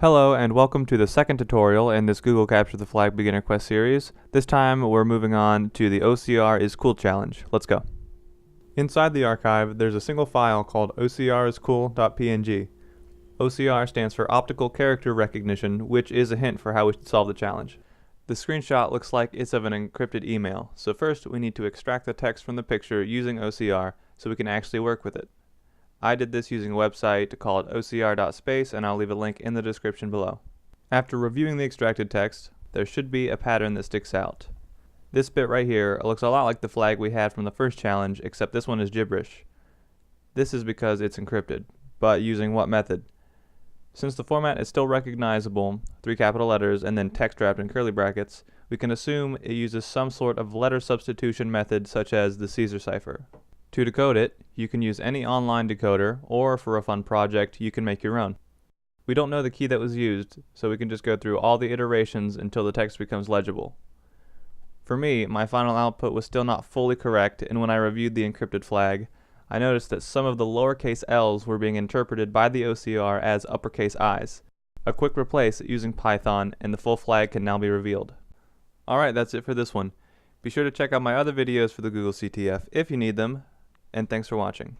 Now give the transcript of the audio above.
Hello and welcome to the second tutorial in this Google Capture the Flag Beginner Quest series. This time we're moving on to the OCR is cool challenge. Let's go. Inside the archive there's a single file called OCRiscool.png. OCR stands for Optical Character Recognition, which is a hint for how we should solve the challenge. The screenshot looks like it's of an encrypted email, so first we need to extract the text from the picture using OCR so we can actually work with it. I did this using a website called ocr.space, and I'll leave a link in the description below. After reviewing the extracted text, there should be a pattern that sticks out. This bit right here looks a lot like the flag we had from the first challenge, except this one is gibberish. This is because it's encrypted, but using what method? Since the format is still recognizable, 3 capital letters and then text wrapped in curly brackets, we can assume it uses some sort of letter substitution method such as the Caesar cipher. To decode it, you can use any online decoder, or for a fun project, you can make your own. We don't know the key that was used, so we can just go through all the iterations until the text becomes legible. For me, my final output was still not fully correct, and when I reviewed the encrypted flag, I noticed that some of the lowercase l's were being interpreted by the OCR as uppercase i's. A quick replace using Python, and the full flag can now be revealed. Alright, that's it for this one. Be sure to check out my other videos for the Google CTF if you need them. And thanks for watching.